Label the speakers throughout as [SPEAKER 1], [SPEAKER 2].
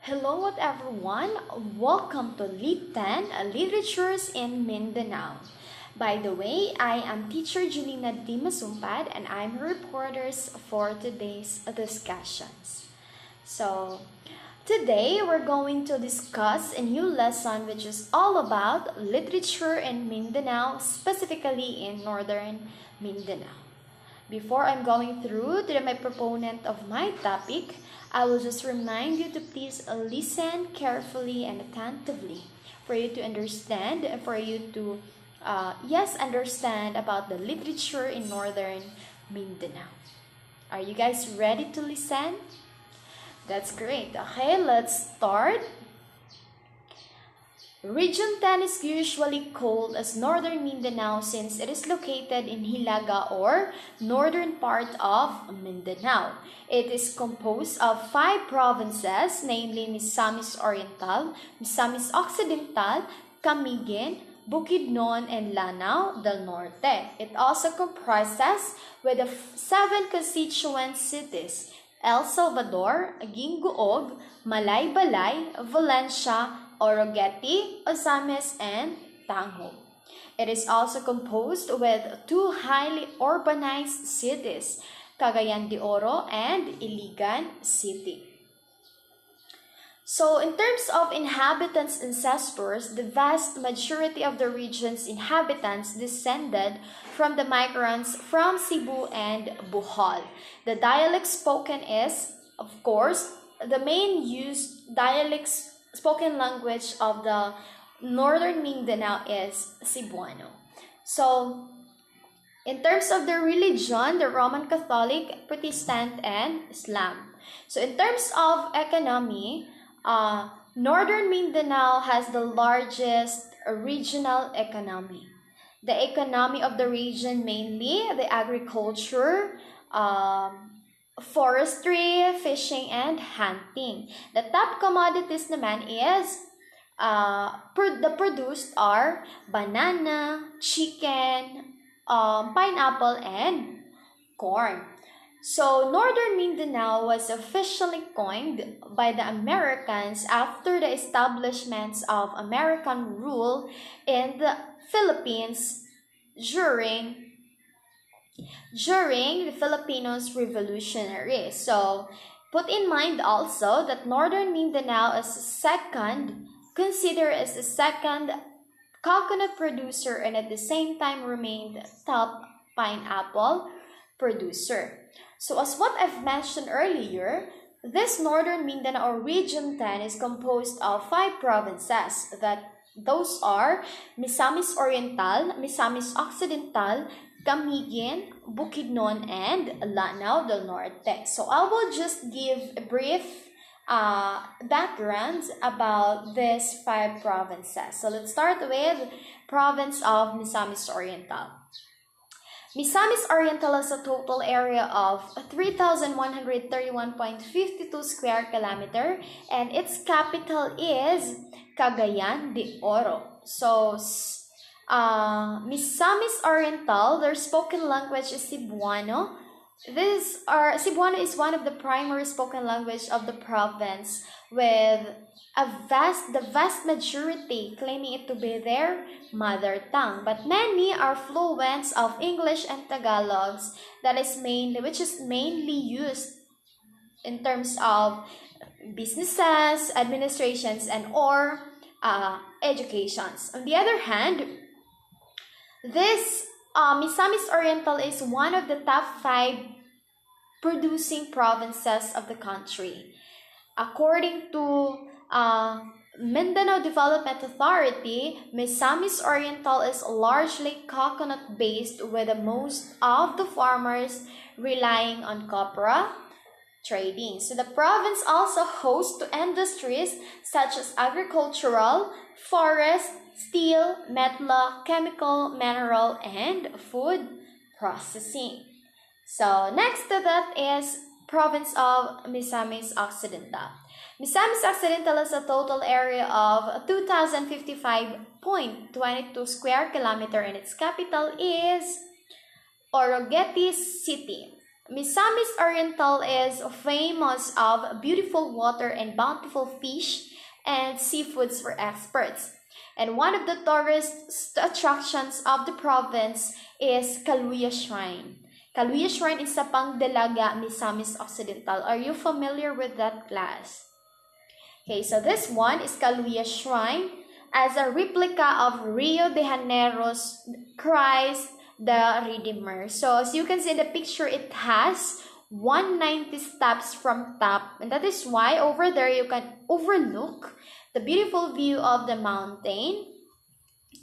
[SPEAKER 1] Hello everyone, welcome to Lit 10 Literatures in Mindanao. By the way, I am teacher Julina D. Masumpad and I'm her reporters for today's discussions. So, today we're going to discuss a new lesson which is all about literature in Mindanao, specifically in northern Mindanao. Before I'm going through to my proponent of my topic, I will just remind you to please listen carefully and attentively for you to understand, for you to, understand about the literature in northern Mindanao. Are you guys ready to listen? That's great. Okay, let's start. Region 10 is usually called as Northern Mindanao since it is located in Hilaga or northern part of Mindanao. It is composed of 5 provinces, namely Misamis Oriental, Misamis Occidental, Camiguin, Bukidnon, and Lanao del Norte. It also comprises with the 7 constituent cities: El Salvador, Gingoog, Malaybalay, Valencia, Orogetti, Ozames, and Tangho. It is also composed with 2 highly urbanized cities, Cagayan de Oro and Iligan City. So, in terms of inhabitants' ancestors, the vast majority of the region's inhabitants descended from the migrants from Cebu and Bohol. The dialect spoken is, of course, the main used dialects spoken language of the northern Mindanao is Cebuano. So, in terms of the religion, the Roman Catholic, Protestant, and Islam. So, in terms of economy, northern Mindanao has the largest regional economy. The economy of the region mainly the agriculture, forestry, fishing, and hunting. The top commodities naman is the produced are banana, chicken, pineapple, and corn. So, Northern Mindanao was officially coined by the Americans after the establishments of American rule in the Philippines during the Filipinos Revolutionary. So, put in mind also that Northern Mindanao is considered as the second coconut producer and at the same time remained top pineapple producer. So, as what I've mentioned earlier, this Northern Mindanao or Region 10 is composed of 5 provinces that those are Misamis Oriental, Misamis Occidental, Camiguin, Bukidnon, and Lanao del Norte. So I will just give a brief background about these 5 provinces. So let's start with province of Misamis Oriental. Misamis Oriental has a total area of 3,131.52 square kilometer and its capital is Cagayan de Oro. So, Misamis Oriental, their spoken language is Cebuano. Cebuano is one of the primary spoken language of the province with the vast majority claiming it to be their mother tongue. But many are fluent of English and Tagalogs which is mainly used in terms of businesses, administrations, and or educations. On the other hand, this Misamis Oriental is one of the top 5 producing provinces of the country. According to Mindanao Development Authority, Misamis Oriental is largely coconut-based with most of the farmers relying on copra trading. So the province also hosts industries such as agricultural, forest, steel, metal, chemical, mineral, and food processing. So next to that is province of Misamis Occidental. Misamis Occidental has a total area of 2,055.22 square kilometer and its capital is Orogetti City. Misamis Oriental is famous of beautiful water and bountiful fish and seafoods for experts. And one of the tourist attractions of the province is Kaluya Shrine. Kaluya Shrine is sa Pangdalaga, Misamis Occidental. Are you familiar with that class? Okay, so this one is Kaluya Shrine as a replica of Rio de Janeiro's Christ the Redeemer. So as you can see in the picture, it has 190 steps from top, and that is why over there you can overlook the beautiful view of the mountain.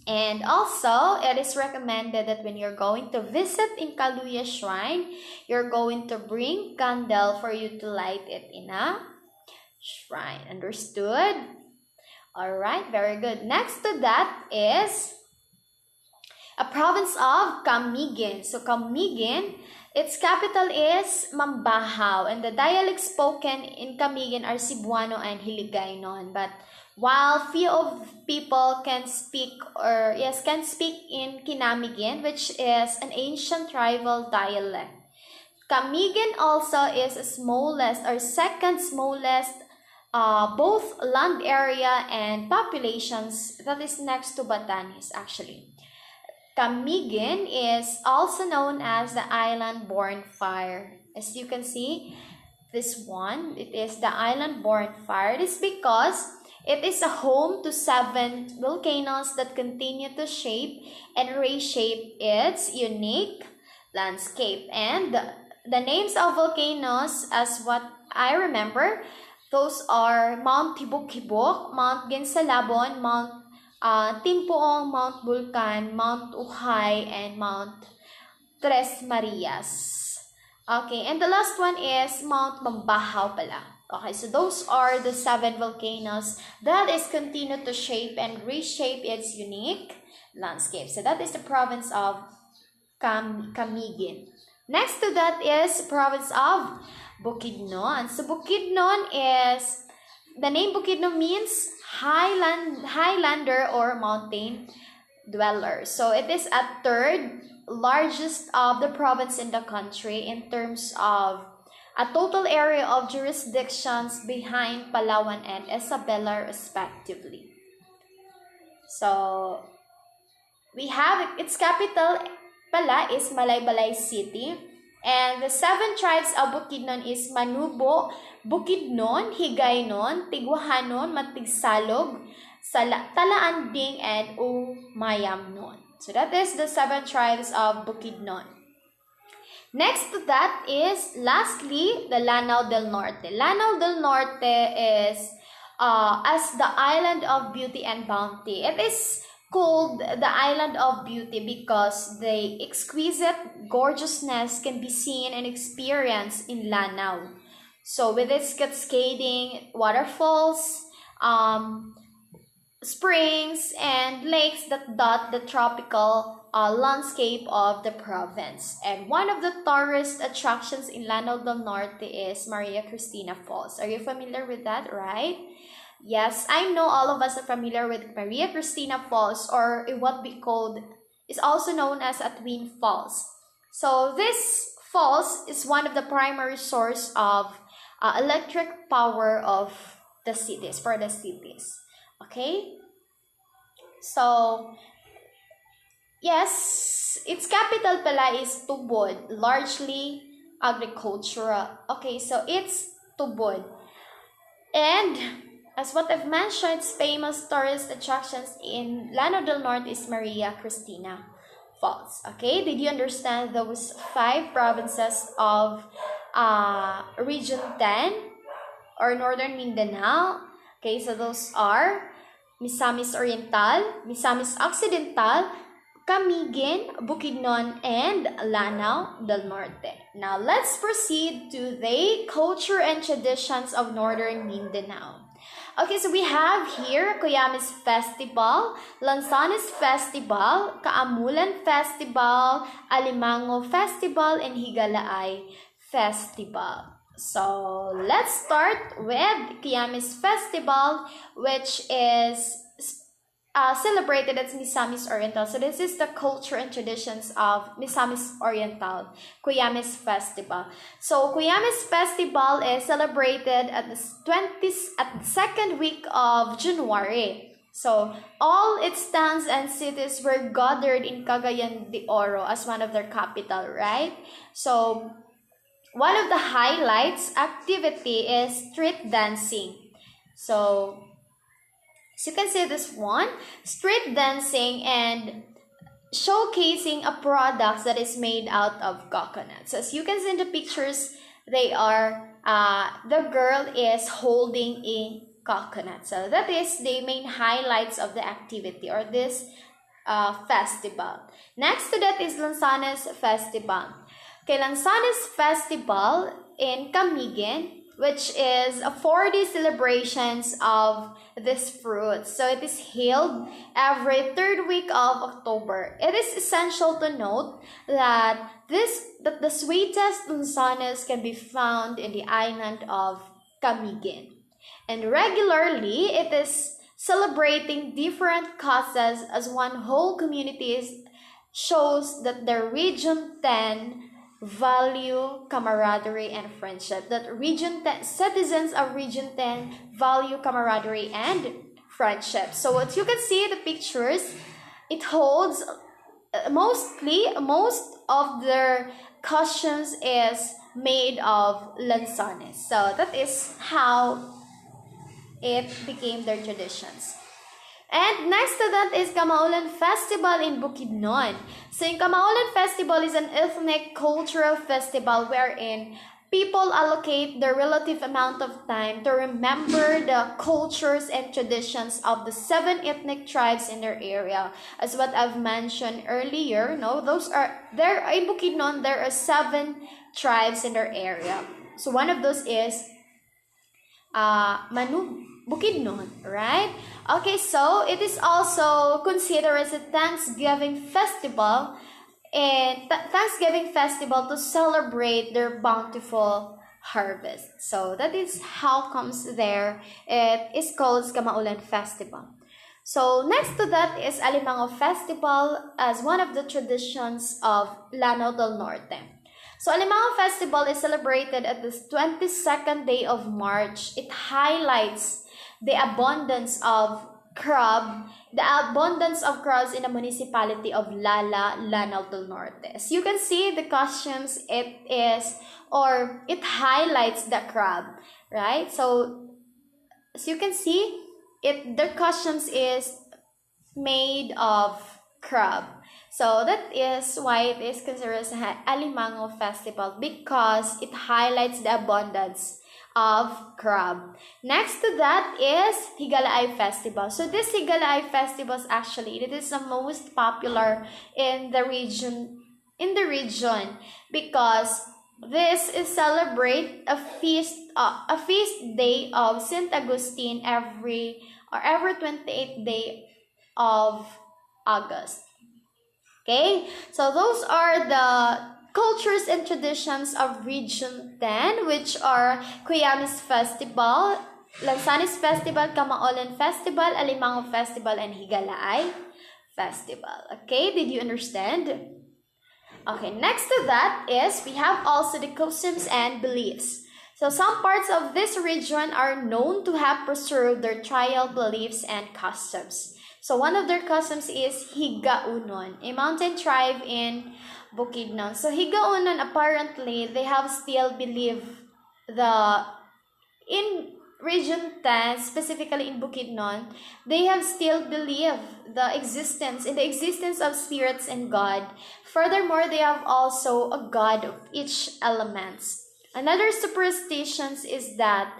[SPEAKER 1] And also, it is recommended that when you're going to visit in Kaluya Shrine, you're going to bring candle for you to light it in a shrine. Understood? Alright, very good. Next to that is a province of Camiguin. So Camiguin, its capital is Mambahaw, and the dialects spoken in Camiguin are Cebuano and Hiligaynon. But while few of people can speak in Kinamigin, which is an ancient tribal dialect. Camiguin also is the smallest or second smallest both land area and populations, that is next to Batanes actually. Camiguin is also known as the island-born fire. As you can see, this one, it is the island-born fire. It is because it is a home to 7 volcanoes that continue to shape and reshape its unique landscape. And the names of volcanoes, as what I remember, those are Mount Tibok-Hibok, Mount Ginsalabon, Mount Timpuong, Mount Bulcan, Mount Uhay, and Mount Tres Marias. Okay, and the last one is Mount Mambahaw pala. Okay, so those are the 7 volcanoes that is continued to shape and reshape its unique landscape. So that is the province of Camiguin. Next to that is province of Bukidnon. So Bukidnon is, the name Bukidnon means highlander or mountain dweller. So it is a third largest of the province in the country in terms of a total area of jurisdictions behind Palawan and Isabela respectively. So we have its capital pala is Malaybalay City, and the 7 tribes of Bukidnon is Manubo, Bukidnon, Higaynon, Tigwahanon, Matigsalog, Talaanding, and Umayamnon. So that is the 7 tribes of Bukidnon. Next to that is, lastly, the Lanao del Norte. Lanao del Norte is as the island of beauty and bounty. It is called the Island of Beauty because the exquisite gorgeousness can be seen and experienced in Lanao. So with its cascading waterfalls, springs, and lakes that dot the tropical landscape of the province. And one of the tourist attractions in Lanao del Norte is Maria Cristina Falls. Are you familiar with that, right? Yes, I know all of us are familiar with Maria Cristina Falls, or what we called is also known as a twin falls. So this falls is one of the primary source of electric power of the cities, for the cities. Okay? So, yes, its capital pala is Tubod, largely agricultural. Okay, so it's Tubod. And as what I've mentioned, its famous tourist attractions in Lanao del Norte is Maria Cristina Falls. Okay, did you understand those 5 provinces of Region 10 or Northern Mindanao? Okay, so those are Misamis Oriental, Misamis Occidental, Camiguin, Bukidnon, and Lanao del Norte. Now, let's proceed to the culture and traditions of Northern Mindanao. Okay, so we have here Cuyamis Festival, Lansanes Festival, Kaamulan Festival, Alimango Festival, and Higalaay Festival. So, let's start with Cuyamis Festival, which is celebrated as Misamis Oriental. So this is the culture and traditions of Misamis Oriental, Kuyamis Festival. So Kuyamis Festival is celebrated at the 20th at the second week of January. So all its towns and cities were gathered in Cagayan de Oro as one of their capital, right? So one of the highlights activity is street dancing. So you can see this one, street dancing and showcasing a product that is made out of coconut. So as you can see in the pictures, they are the girl is holding a coconut. So that is the main highlights of the activity or this festival. Next to that is Lansanes Festival. Okay, Lansanes Festival in Camiguin, which is a 4-day celebrations of this fruit. So it is held every third week of October. It is essential to note that the sweetest lansanes can be found in the island of Camiguin. And regularly, it is celebrating different causes as one whole community shows that the Region 10 value camaraderie and friendship. That citizens of Region 10 value camaraderie and friendship. So what you can see in the pictures, it holds most of their costumes is made of lansanes. So that is how it became their traditions. And next to that is Kamaulan Festival in Bukidnon. So in Kamaulan Festival is an ethnic cultural festival wherein people allocate their relative amount of time to remember the cultures and traditions of the 7 ethnic tribes in their area. As what I've mentioned earlier, there in Bukidnon, there are 7 tribes in their area. So one of those is Bukidnon, right? Okay, so it is also considered as a Thanksgiving festival to celebrate their bountiful harvest. So that is how comes there. It is called Kamaulan Festival. So next to that is Alimango Festival as one of the traditions of Lanao del Norte. So Alimango Festival is celebrated at the 22nd day of March. It highlights the abundance of crabs in the municipality of Lanao del Norte. As you can see, the costumes, it highlights the crab, right? So as you can see, their costumes is made of crab. So that is why it is considered as an Alimango Festival, because it highlights the abundance of crab. Next to that is Higalaay Festival. So this Higalaay Festival it is the most popular in the region because this is celebrate a feast day of Saint Augustine every 28th day of August. Okay, so those are the cultures and traditions of Region 10, which are Kuyamis Festival, Lansanes Festival, Kamaulan Festival, Alimango Festival, and Higalaay Festival. Okay, did you understand? Okay, next to that is we have also the customs and beliefs. So some parts of this region are known to have preserved their tribal beliefs and customs. So one of their customs is Higaunon, a mountain tribe in Bukidnon. So Higaunon, apparently, they have still believed in Region 10, specifically in Bukidnon, they have still believed in the existence of spirits and God. Furthermore, they have also a god of each elements. Another superstition is that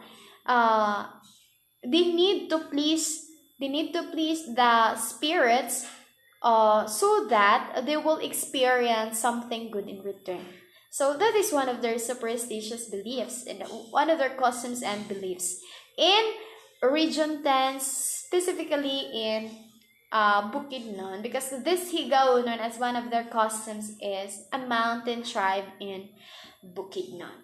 [SPEAKER 1] they need to please the spirits so that they will experience something good in return. So that is one of their superstitious beliefs and one of their customs and beliefs. In Region 10, specifically in Bukidnon, because this Higaunon as one of their customs is a mountain tribe in Bukidnon.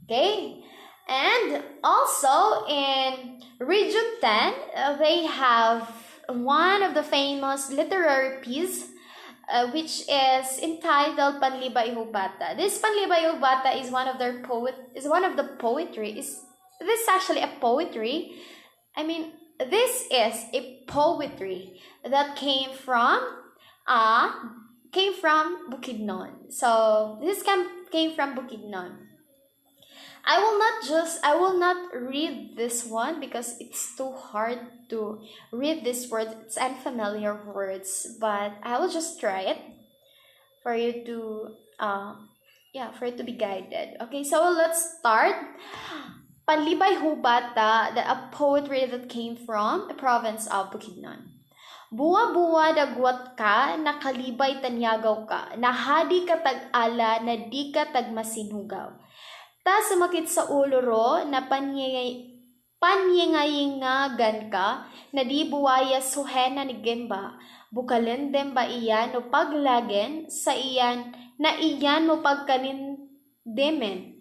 [SPEAKER 1] Okay? And also in Region 10, they have one of the famous literary piece, which is entitled Panlibay Hubata. This Panlibay Hubata is one of the poetry. Is this actually a poetry? I mean, this is a poetry that uh came from Bukidnon. So this came from Bukidnon. I will not read this one because it's too hard to read this word. It's unfamiliar words, but I will just try it for you to for it to be guided. Okay, so let's start. Panlibay Hubata, a poetry that came from the province of Bukidnon. Buwa-buwa dagwat ka, nakalibay tanyagaw ka, nahadi ka tag-ala, na di ka tagmasinugaw. Ta sumakit sa ulo ro, na panyengayingagan ka, na di buwaya suhena ni Gemba, bukalendem ba iyan o paglagen, sa iyan, na iyan mo pagkanindemen.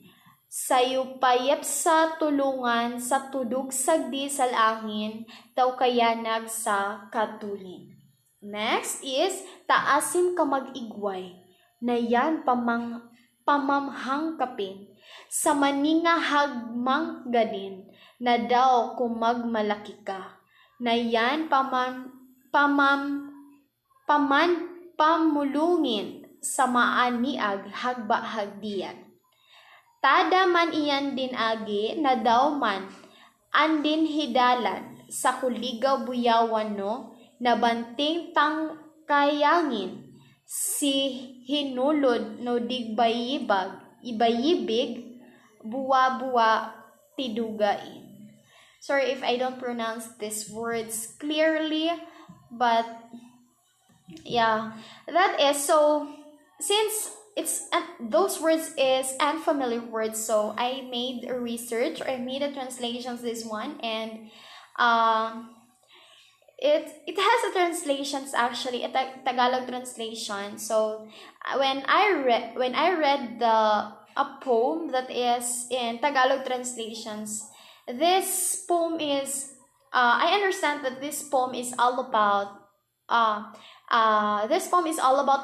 [SPEAKER 1] Sayo payap sa tulungan, sa tudog sagdi sa langin, taw kayanag sa katulin. Next is, taasim ka mag-igway, na yan pamamhang kapin, sa maninga hagmang ganin, na daw kumagmalaki ka, na yan pamulungin, sa maaniag hagba hagdiyan. Tada man iyan din agi, na daw man, andin hidalan, sa kuligaw buyawan no, na banting tangkayangin, si hinulod no ibayibig, buwa-buwa tidugain. Sorry if I don't pronounce these words clearly, but yeah, that is so, since those words is unfamiliar words, so I made a research, or I made a translations this one, and it has a translations, actually a Tagalog translation. So when I read a poem that is in Tagalog translations, this poem is I understand that this poem is all about a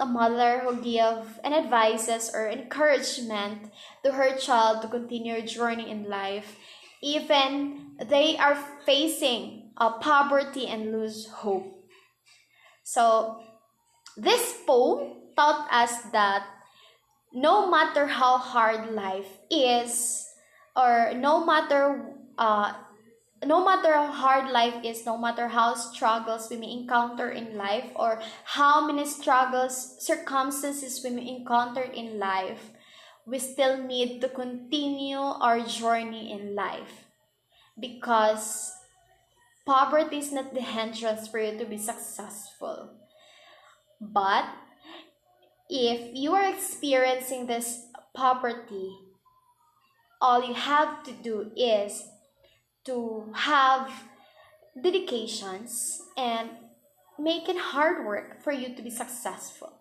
[SPEAKER 1] mother who give an advices or encouragement to her child to continue her journey in life, even they are facing poverty and lose hope. So this poem taught us that no matter how hard life is, or no matter how hard life is, no matter how struggles we may encounter in life, or how many circumstances we may encounter in life, we still need to continue our journey in life. Because poverty is not the hindrance for you to be successful. But if you are experiencing this poverty, all you have to do is to have dedications and making hard work for you to be successful.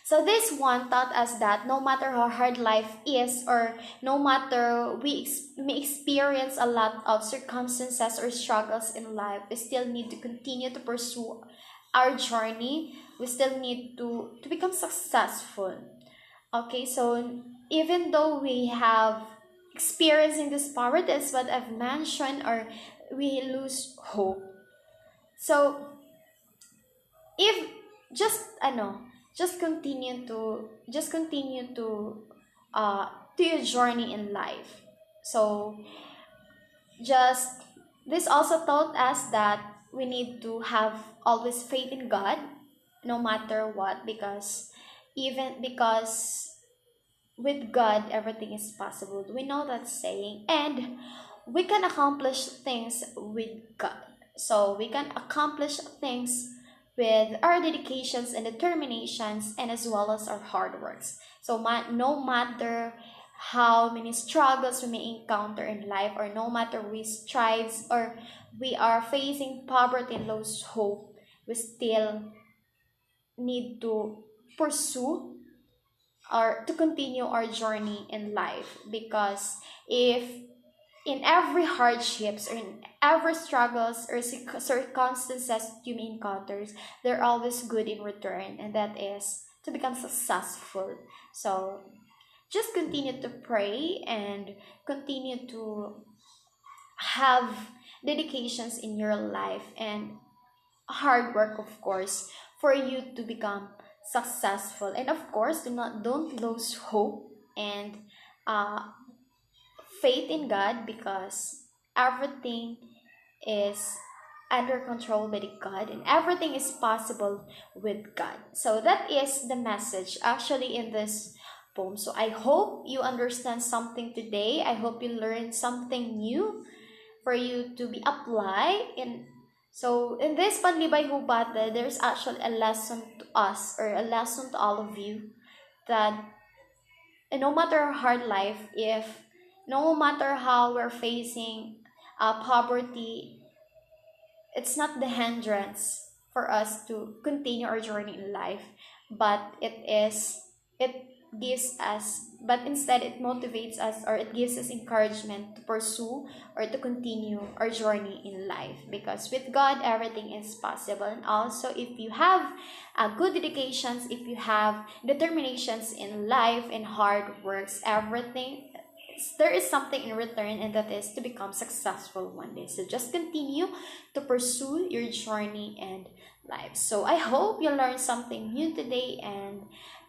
[SPEAKER 1] So this one taught us that no matter how hard life is, or no matter we may experience a lot of circumstances or struggles in life, we still need to continue to pursue our journey. We still need to become successful. Okay, so even though we have experiencing this poverty, as what I've mentioned, or we lose hope. So if just continue to your journey in life. So just this also taught us that we need to have always faith in God, no matter what, because with God everything is possible. We know that saying, and we can accomplish things with God. So we can accomplish things with our dedications and determinations, and as well as our hard works. So no matter how many struggles we may encounter in life, or no matter we strives, or we are facing poverty and lose hope, we still need to pursue or to continue our journey in life. Because if in every hardships or in every struggles or circumstances you may encounter, they're always good in return, and that is to become successful. So just continue to pray and continue to have dedications in your life and hard work, of course, for you to become successful. And of course, don't lose hope and uh, faith in God, because everything is under control by the God, and everything is possible with God. So that is the message actually in this poem. So I hope you understand something today. I hope you learned something new for you to be applied in. So in this Panlibay Hubate, there's actually a lesson to us, or a lesson to all of you, that no matter our hard life, if no matter how we're facing poverty, it's not the hindrance for us to continue our journey in life, but it gives us, but instead it motivates us, or it gives us encouragement to pursue or to continue our journey in life, because with God everything is possible. And also, if you have good dedications, if you have determinations in life and hard works, everything, there is something in return, and that is to become successful one day. So just continue to pursue your journey and life. So I hope you learned something new today, and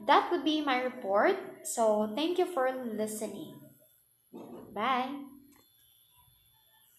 [SPEAKER 1] that would be my report. So thank you for listening. Bye.